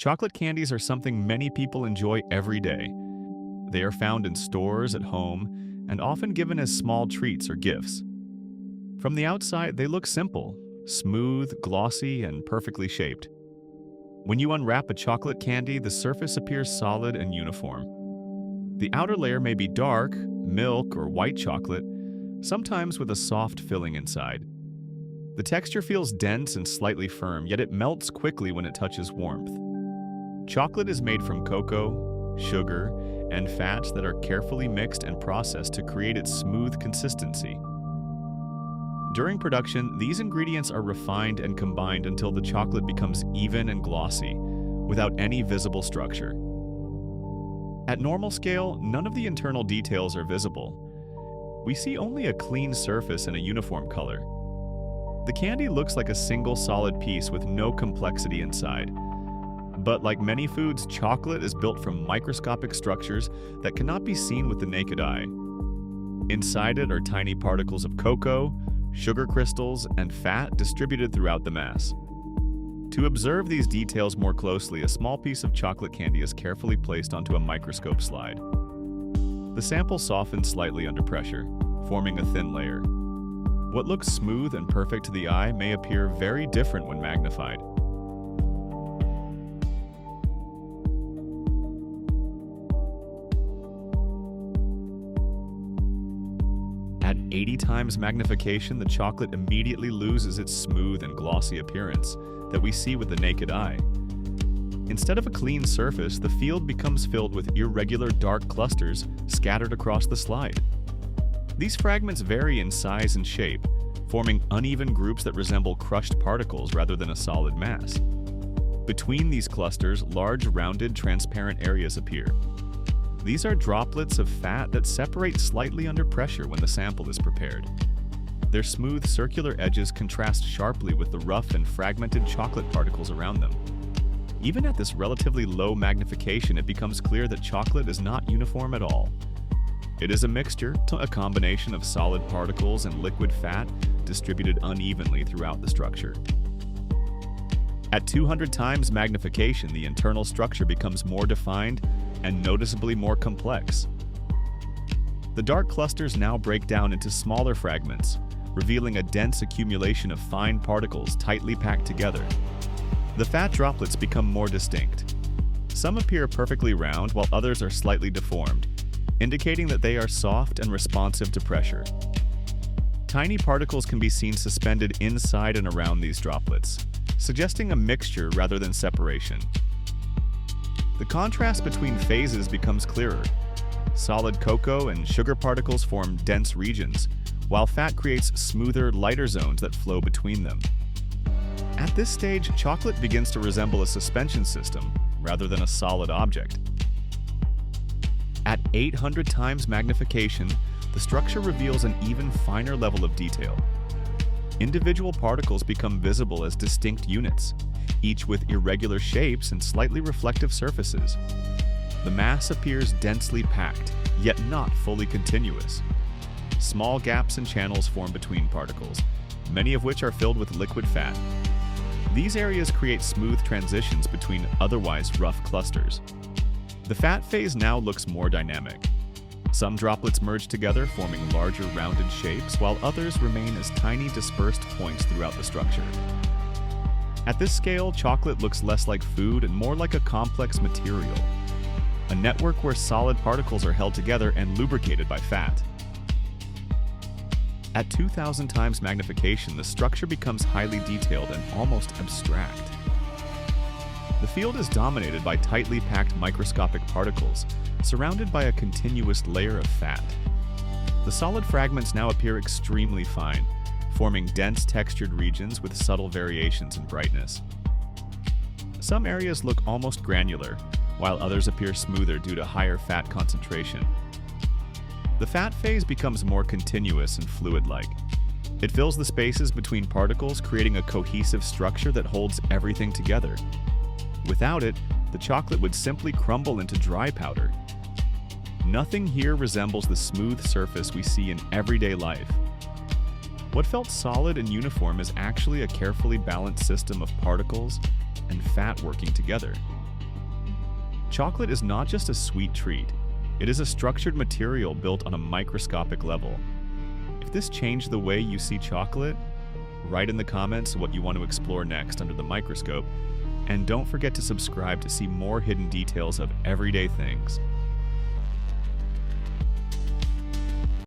Chocolate candies are something many people enjoy every day. They are found in stores, at home, and often given as small treats or gifts. From the outside, they look simple, smooth, glossy, and perfectly shaped. When you unwrap a chocolate candy, the surface appears solid and uniform. The outer layer may be dark, milk, or white chocolate, sometimes with a soft filling inside. The texture feels dense and slightly firm, yet it melts quickly when it touches warmth. Chocolate is made from cocoa, sugar, and fats that are carefully mixed and processed to create its smooth consistency. During production, these ingredients are refined and combined until the chocolate becomes even and glossy, without any visible structure. At normal scale, none of the internal details are visible. We see only a clean surface and a uniform color. The candy looks like a single solid piece with no complexity inside. But like many foods, chocolate is built from microscopic structures that cannot be seen with the naked eye. Inside it are tiny particles of cocoa, sugar crystals, and fat distributed throughout the mass. To observe these details more closely, a small piece of chocolate candy is carefully placed onto a microscope slide. The sample softens slightly under pressure, forming a thin layer. What looks smooth and perfect to the eye may appear very different when magnified. At 80 times magnification, the chocolate immediately loses its smooth and glossy appearance that we see with the naked eye. Instead of a clean surface, the field becomes filled with irregular dark clusters scattered across the slide. These fragments vary in size and shape, forming uneven groups that resemble crushed particles rather than a solid mass. Between these clusters, large rounded transparent areas appear. These are droplets of fat that separate slightly under pressure when the sample is prepared. Their smooth circular edges contrast sharply with the rough and fragmented chocolate particles around them. Even at this relatively low magnification, it becomes clear that chocolate is not uniform at all. It is a mixture, a combination of solid particles and liquid fat distributed unevenly throughout the structure. At 200 times magnification, the internal structure becomes more defined and noticeably more complex. The dark clusters now break down into smaller fragments, revealing a dense accumulation of fine particles tightly packed together. The fat droplets become more distinct. Some appear perfectly round, while others are slightly deformed, indicating that they are soft and responsive to pressure. Tiny particles can be seen suspended inside and around these droplets, suggesting a mixture rather than separation. The contrast between phases becomes clearer. Solid cocoa and sugar particles form dense regions, while fat creates smoother, lighter zones that flow between them. At this stage, chocolate begins to resemble a suspension system rather than a solid object. At 800 times magnification, the structure reveals an even finer level of detail. Individual particles become visible as distinct units, each with irregular shapes and slightly reflective surfaces. The mass appears densely packed, yet not fully continuous. Small gaps and channels form between particles, many of which are filled with liquid fat. These areas create smooth transitions between otherwise rough clusters. The fat phase now looks more dynamic. Some droplets merge together, forming larger rounded shapes, while others remain as tiny dispersed points throughout the structure. At this scale, chocolate looks less like food and more like a complex material, a network where solid particles are held together and lubricated by fat. At 2,000 times magnification, the structure becomes highly detailed and almost abstract. The field is dominated by tightly packed microscopic particles, surrounded by a continuous layer of fat. The solid fragments now appear extremely fine, forming dense textured regions with subtle variations in brightness. Some areas look almost granular, while others appear smoother due to higher fat concentration. The fat phase becomes more continuous and fluid-like. It fills the spaces between particles, creating a cohesive structure that holds everything together. Without it, the chocolate would simply crumble into dry powder. Nothing here resembles the smooth surface we see in everyday life. What felt solid and uniform is actually a carefully balanced system of particles and fat working together. Chocolate is not just a sweet treat, it is a structured material built on a microscopic level. If this changed the way you see chocolate, write in the comments what you want to explore next under the microscope, and don't forget to subscribe to see more hidden details of everyday things.